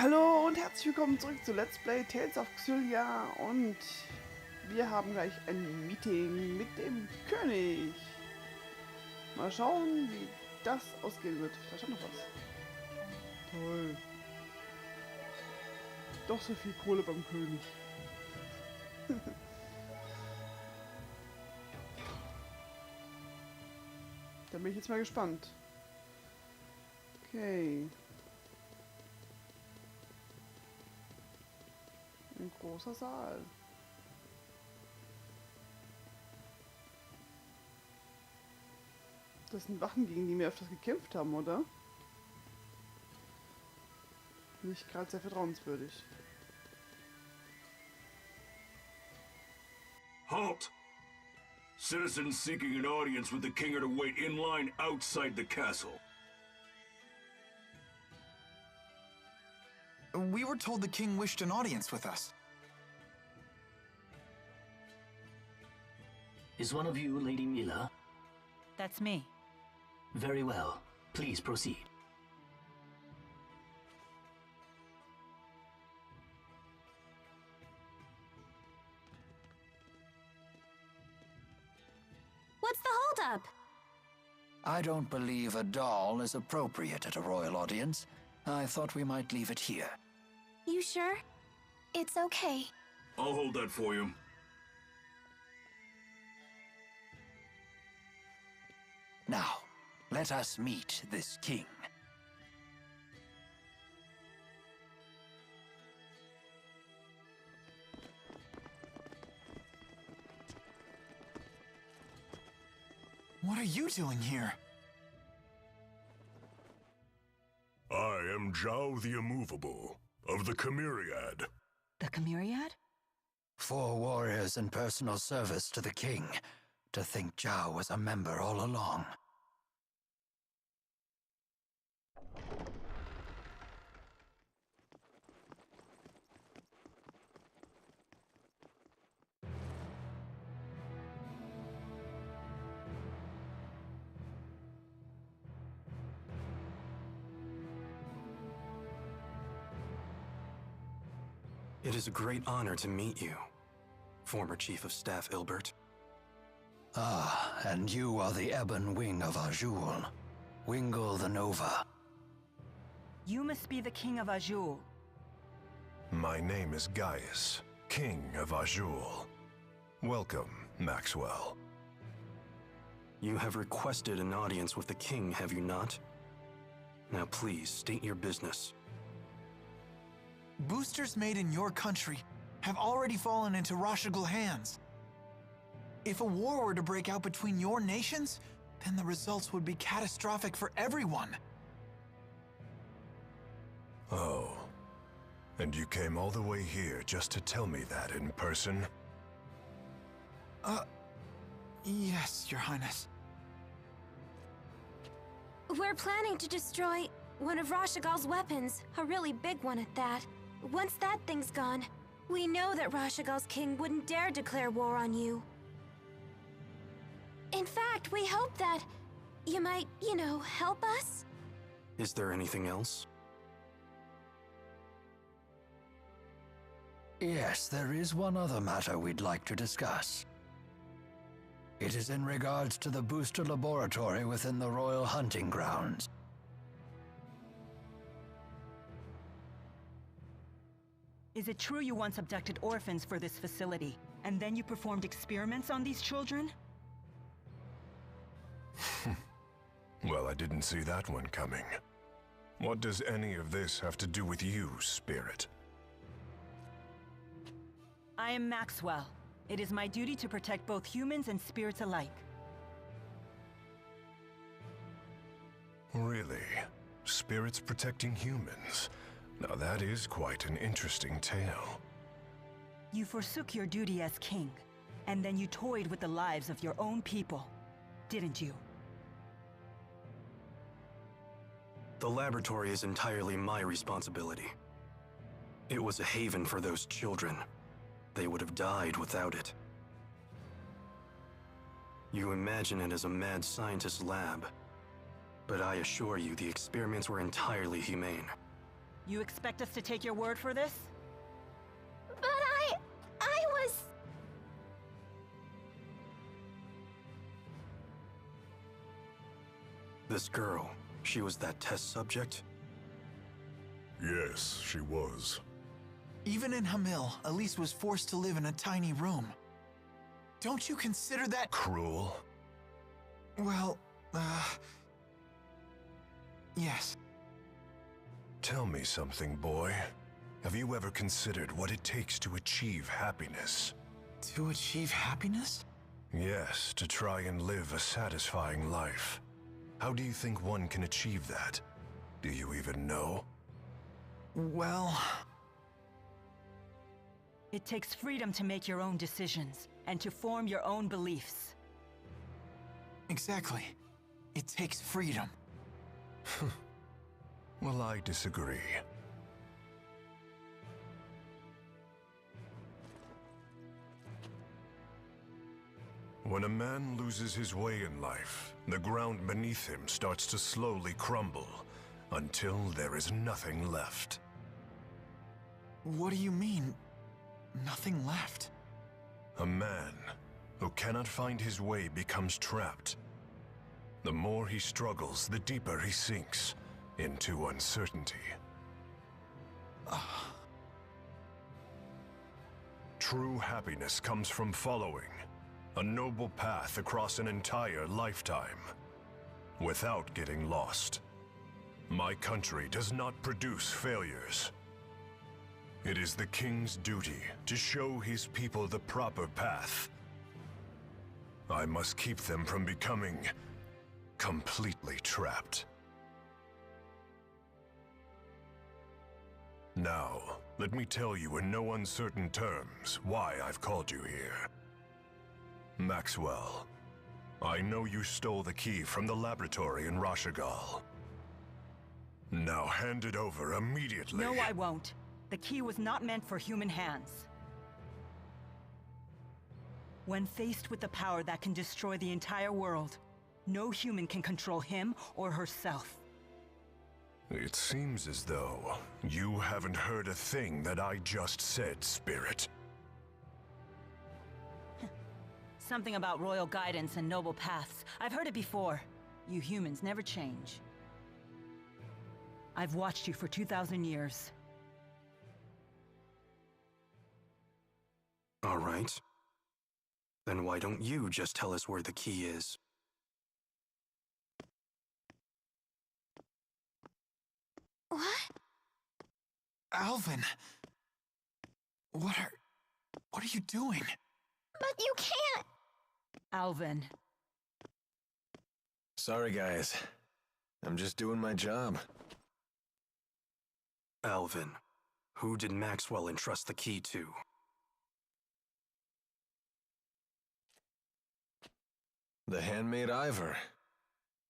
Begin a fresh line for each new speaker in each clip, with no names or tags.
Hallo und herzlich willkommen zurück zu Let's Play Tales of Xillia und wir haben gleich ein Meeting mit dem König. Mal schauen, wie das ausgehen wird. Da stand noch was. Toll. Doch so viel Kohle beim König. Da bin ich jetzt mal gespannt. Okay. Ein großer Saal. Das sind Wachen, gegen die wir öfters gekämpft haben, oder? Nicht gerade sehr vertrauenswürdig.
Halt! Citizens seeking an audience with the king are to wait in line outside the castle.
We were told the king wished an audience with us.
Is one of you Lady Milla?
That's me.
Very well. Please proceed.
What's the holdup?
I don't believe a doll is appropriate at a royal audience. I thought we might leave it here.
You sure? It's okay.
I'll hold that for you.
Now, let us meet this king.
What are you doing here?
I am Jahr the Immovable, of the Myriad.
The Myriad?
4 warriors in personal service to the king. To think Jahr was a member all along.
It is a great honor to meet you, former Chief of Staff Ilbert.
Ah, and you are the ebon wing of Azul. Wingle the Nova.
You must be the King of Azul.
My name is Gaius, King of Azul. Welcome, Maxwell.
You have requested an audience with the king, have you not? Now please, state your business.
Boosters made in your country have already fallen into Rashagal hands. If a war were to break out between your nations, then the results would be catastrophic for everyone.
Oh. And you came all the way here just to tell me that in person?
Yes, Your Highness.
We're planning to destroy one of Rashagal's weapons, a really big one at that. Once that thing's gone, we know that Rashagal's king wouldn't dare declare war on you. In fact, we hope that you might, help us?
Is there anything else?
Yes, there is one other matter we'd like to discuss. It is in regards to the booster laboratory within the royal hunting grounds.
Is it true you once abducted orphans for this facility, and then you performed experiments on these children?
Well, I didn't see that one coming. What does any of this have to do with you, Spirit?
I am Maxwell. It is my duty to protect both humans and spirits alike.
Really? Spirits protecting humans? Now that is quite an interesting tale.
You forsook your duty as king, and then you toyed with the lives of your own people, didn't you?
The laboratory is entirely my responsibility. It was a haven for those children. They would have died without it. You imagine it as a mad scientist's lab, but I assure you the experiments were entirely humane.
You expect us to take your word for this?
But I was...
This girl, she was that test subject?
Yes, she was.
Even in Hamil, Elise was forced to live in a tiny room. Don't you consider that
Cruel?
well, yes.
Tell me something, boy. Have you ever considered what it takes to achieve happiness?
To achieve happiness?
Yes, to try and live a satisfying life. How do you think one can achieve that? Do you even know?
Well,
It takes freedom to make your own decisions and to form your own beliefs.
exactly. It takes freedom.
Well, I disagree. When a man loses his way in life, the ground beneath him starts to slowly crumble, until there is nothing left.
What do you mean, nothing left?
A man who cannot find his way becomes trapped. The more he struggles, the deeper he sinks into uncertainty. True happiness comes from following a noble path across an entire lifetime, without getting lost. My country does not produce failures. It is the king's duty to show his people the proper path. I must keep them from becoming completely trapped. Now, let me tell you in no uncertain terms why I've called you here. Maxwell, I know you stole the key from the laboratory in Rashigal. Now hand it over immediately.
No, I won't. The key was not meant for human hands. When faced with the power that can destroy the entire world, no human can control him or herself.
It seems as though you haven't heard a thing that I just said, Spirit.
Something about royal guidance and noble paths. I've heard it before. You humans never change. I've watched you for 2,000 years.
All right. Then why don't you just tell us where the key is?
What?
Alvin! What are you doing?
But you can't!
Alvin.
Sorry, guys. I'm just doing my job.
Alvin, who did Maxwell entrust the key to?
The handmaid Ivor.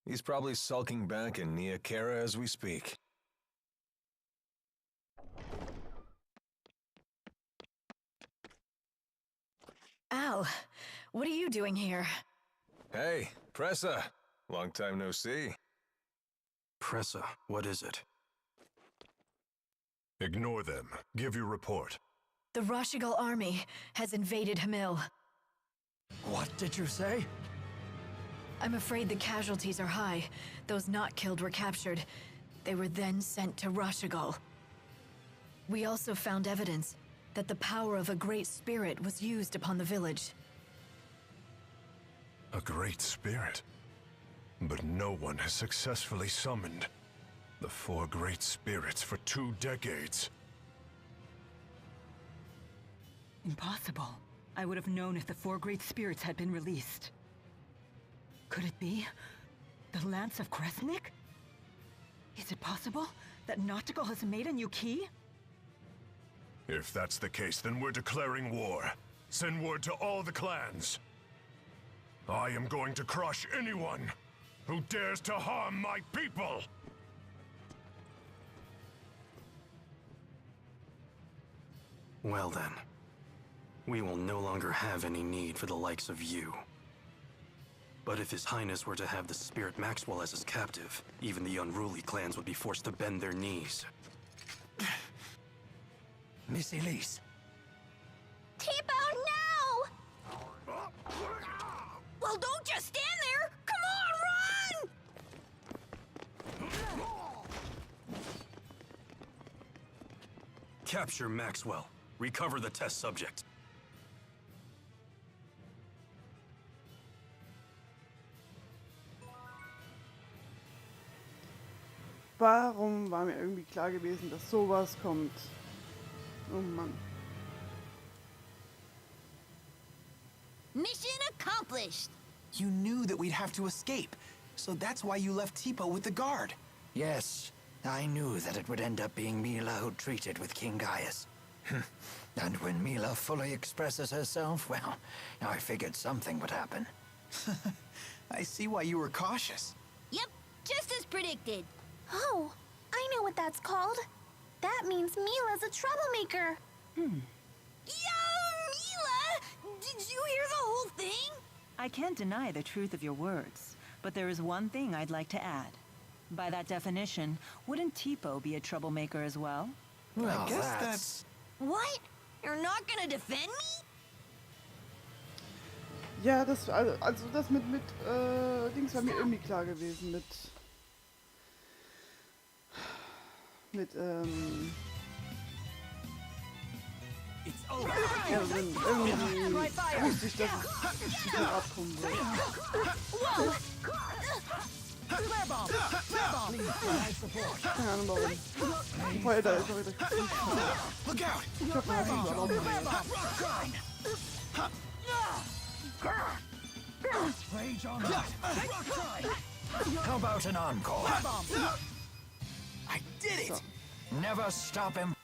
He's probably sulking back in Nia Kara as we speak.
Al, what are you doing here?
Hey, Pressa. Long time no see.
Pressa, what is it?
Ignore them. Give your report.
The Rashigal army has invaded Hamil.
What did you say?
I'm afraid the casualties are high. Those not killed were captured. They were then sent to Rashigal. We also found evidence that the power of a great spirit was used upon the village.
A great spirit. But no one has successfully summoned the 4 great spirits for 2 decades.
Impossible. I would have known if the 4 great spirits had been released. Could it be the Lance of Kresnik? Is it possible that Nautical has made a new key?
If that's the case, then we're declaring war. Send word to all the clans. I am going to crush anyone who dares to harm my people!
Well then, we will no longer have any need for the likes of you. But if His Highness were to have the Spirit Maxwell as his captive, even the unruly clans would be forced to bend their knees.
Miss Elise.
Tipo, no! Well, don't just stand there! Come on, run!
Capture Maxwell. Recover the test subject.
Warum war mir irgendwie klar gewesen, dass sowas kommt? Oh Mann.
Mission accomplished!
You knew that we'd have to escape, so that's why you left Tipo with the guard.
Yes, I knew that it would end up being Milla who treated with King Gaius. And when Milla fully expresses herself, well, I figured something would happen.
I see why you were cautious.
Yep, just as predicted.
Oh, I know what that's called. That means Milla's a troublemaker.
Yo, Milla! Did you hear the whole thing?
I can't deny the truth of your words, but there is one thing I'd like to add. By that definition, wouldn't Tipo be a troublemaker as well?
Well,
I guess that's...
What? You're not gonna defend me?
Ja, das, also das mit Dings war mir irgendwie klar gewesen, mit ja, irgendwie wusste ich, dass es zu viel abkommen wird. Keine Ahnung warum. Die Feuer da ist auch wieder. Ich hab mal
How about an encore?
I did it!
So.
Never stop him.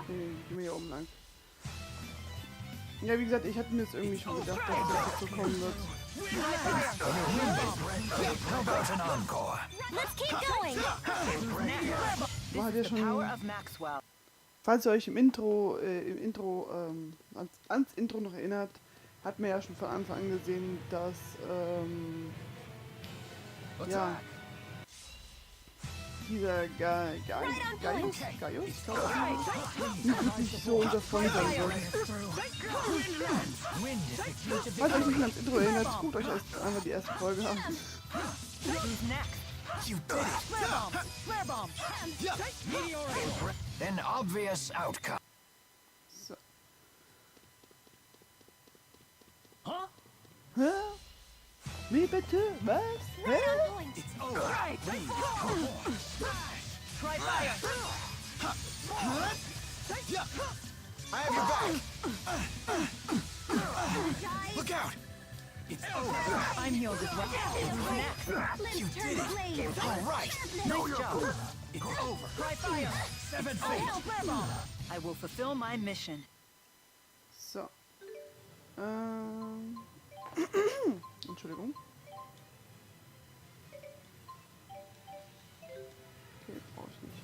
Gehen wir hier oben lang. Ja, wie gesagt, ich hatte mir das irgendwie schon gedacht, dass das so kommen wird.
How about an encore?
Let's keep going!
Man hat ja
The power
schon,
of Maxwell.
falls ihr euch im Intro, ans Intro noch erinnert, hat man ja schon von Anfang an gesehen, dass, ja, dieser Gaius, ich glaube, nicht so unser Freund sein soll. Falls euch nicht ans Intro erinnert, guckt euch erst einmal die erste Folge an.
You did it!
An obvious outcome.
So. Hä? Wie bitte? Was? Hä?
Try fire! I have your back! Look out! It's over!
I'm healed as well. Who's next?
You did it! All right!
Nice job.
It's over! Try fire! Seven fate!
I will fulfill my mission.
So. Entschuldigung. Okay, brauche ich nicht.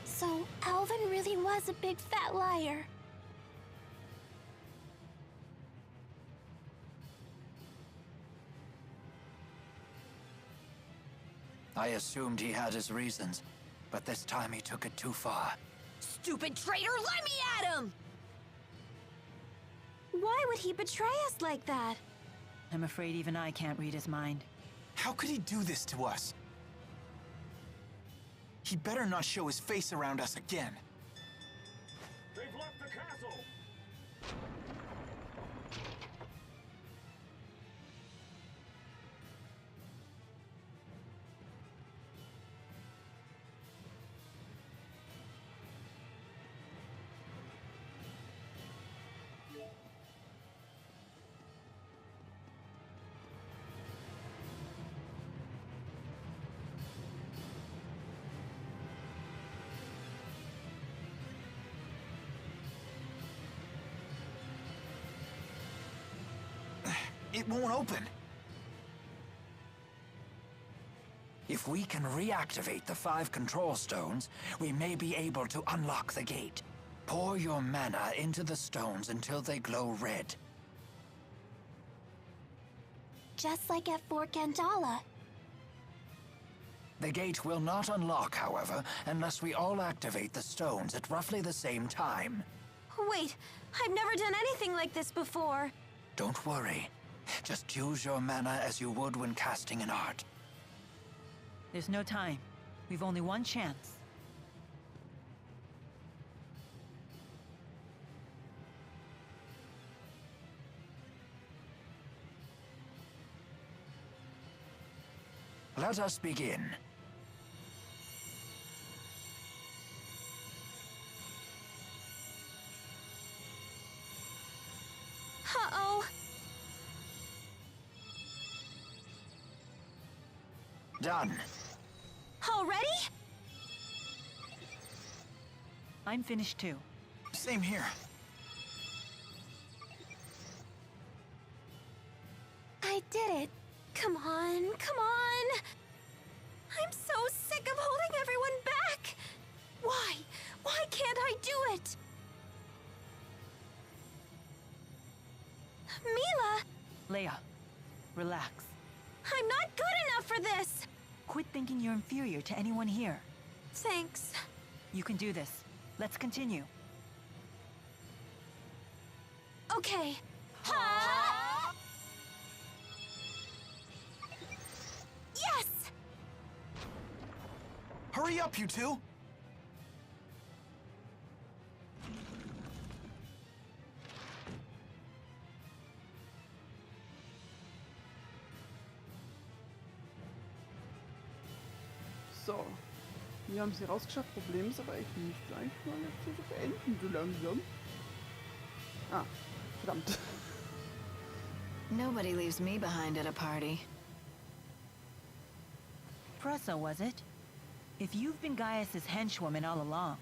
So, Alvin really was a big fat liar.
I assumed he had his reasons, but this time he took it too far.
Stupid traitor, let me at him!
Why would he betray us like that?
I'm afraid even I can't read his mind.
How could he do this to us? He better not show his face around us again.
They've left the castle!
It won't open.
If we can reactivate the 5 control stones, we may be able to unlock the gate. Pour your mana into the stones until they glow red.
Just like at Fort Gandala.
The gate will not unlock, however, unless we all activate the stones at roughly the same time.
Wait, I've never done anything like this before.
Don't worry. Just use your mana as you would when casting an art.
There's no time. We've only one chance.
Let us begin.
Uh-oh.
Done.
Already?
I'm finished too.
Same here.
I did it. Come on, come on. I'm so sick of holding everyone back. Why? Why can't I do it? Milla!
Leia, relax.
I'm not good enough for this.
Quit thinking you're inferior to anyone here.
Thanks.
You can do this. Let's continue.
Okay. Ha! Yes!
Hurry up, you two!
So, wir haben sie rausgeschafft. Problem ist aber, ich muss gleich mal Episode beenden, so langsam. Ah, verdammt.
Nobody leaves me behind at a party.
Pressa, was it? If you've been Gaius's henchwoman all along,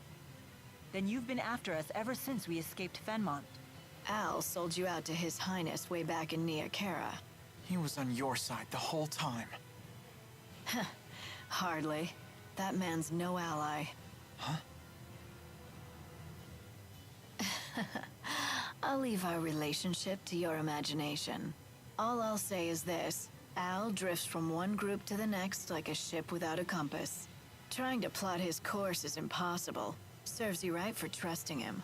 then you've been after us ever since we escaped Fenmont.
Al sold you out to His Highness way back in Niakara.
He was on your side the whole time.
Hardly. That man's no ally.
Huh?
I'll leave our relationship to your imagination. All I'll say is this. Al drifts from one group to the next like a ship without a compass. Trying to plot his course is impossible. Serves you right for trusting him.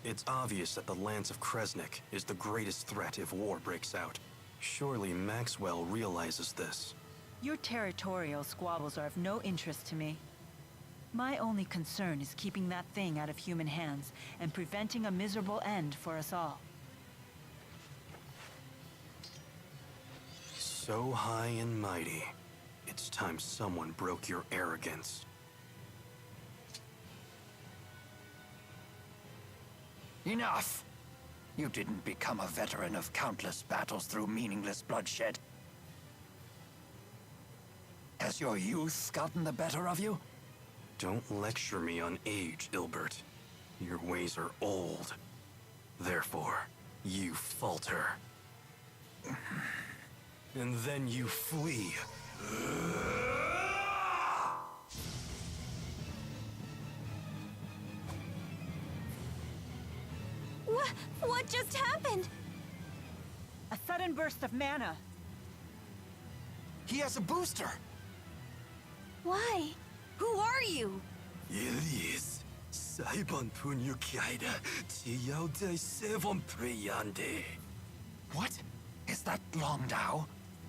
It's obvious that the Lance of Kresnik is the greatest threat if war breaks out. Surely Maxwell realizes this.
Your territorial squabbles are of no interest to me. My only concern is keeping that thing out of human hands and preventing a miserable end for us all.
So high and mighty. It's time someone broke your arrogance.
Enough! You didn't become a veteran of countless battles through meaningless bloodshed. Has your youth gotten the better of you?
Don't lecture me on age, Ilbert. Your ways are old. Therefore, you falter. And then you flee.
What just happened?
A sudden burst of mana.
He has a booster!
Why?
Who are you?
Elias, Saibon Punyukaida, Tiyao de Sevon Priande.
What? Is that Longdao?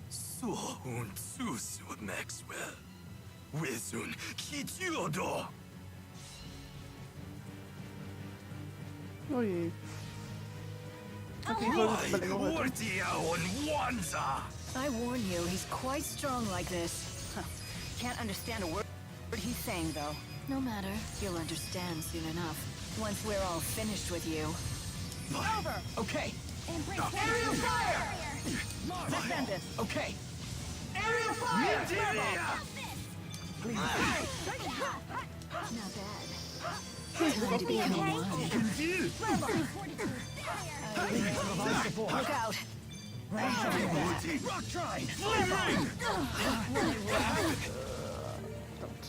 So un Susu Maxwell. Wizun Kitiodo.
Oh je. Okay,
I warn you, he's quite strong like this.
Can't understand a word he's saying, though.
No matter, you'll understand soon enough. Once we're all finished with you.
Over!
Okay!
Aerial fire! Defend it!
Okay!
Aerial fire!
Not bad. Time to become one. Look out!
Rock Trine!
Verdammt.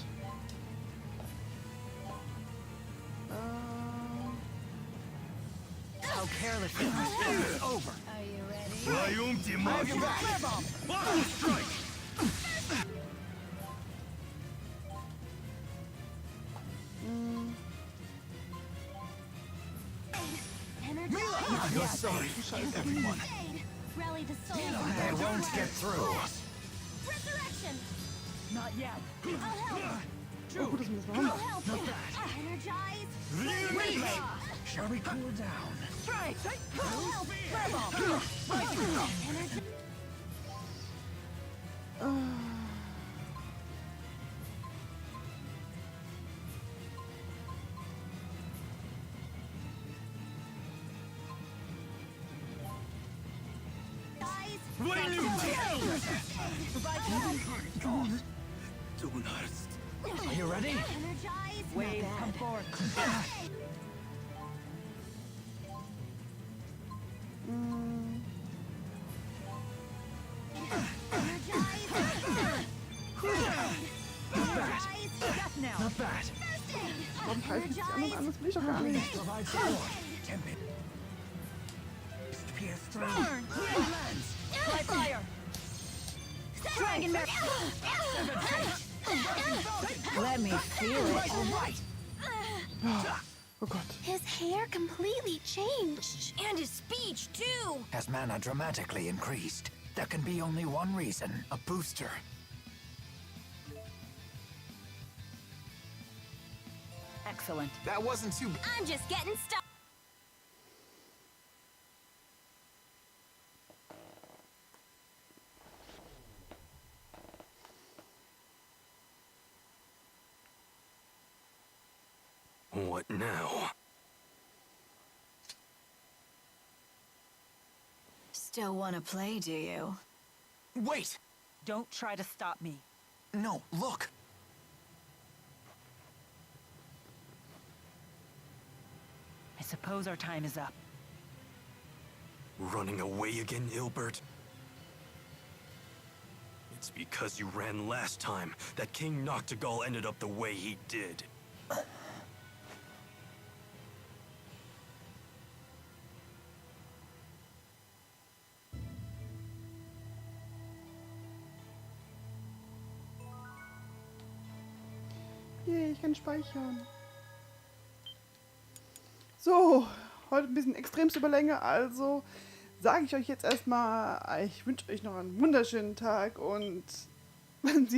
carelessly.
It's over.
Are you ready?
I have your back.
Strike!
Milla, you're safe. Everyone.
Rally the soul.
They won't get through.
Resurrection.
Not yet.
I'll help.
Oh, gut, dass wir das machen.
I'll help. Energize.
Shall we cool down?
Strike!
I'll help. Fireball. Energize.
Are you ready?
Energize.
Wave, come forth. Death now.
Not bad.
Warum greifen die anderen an? Das will ich doch gar nicht.
Provide support. Tempe. Pierce through.
Fly fire.
Dragon Mare.
Let me feel it.
All right.
Oh Gott.
His hair completely changed.
And his speech, too.
As mana dramatically increased, there can be only one reason: a booster.
Excellent.
That wasn't too bad.
I'm just getting started.
What now?
Still want to play, do you?
Wait!
Don't try to stop me.
No, look!
I suppose our time is up.
Running away again, Ilbert? It's because you ran last time that King Noctigal ended up the way he did.
Yay, ich kann speichern. So, heute ein bisschen extremst Überlänge, also sage ich euch jetzt erstmal, ich wünsche euch noch einen wunderschönen Tag und wenn Sie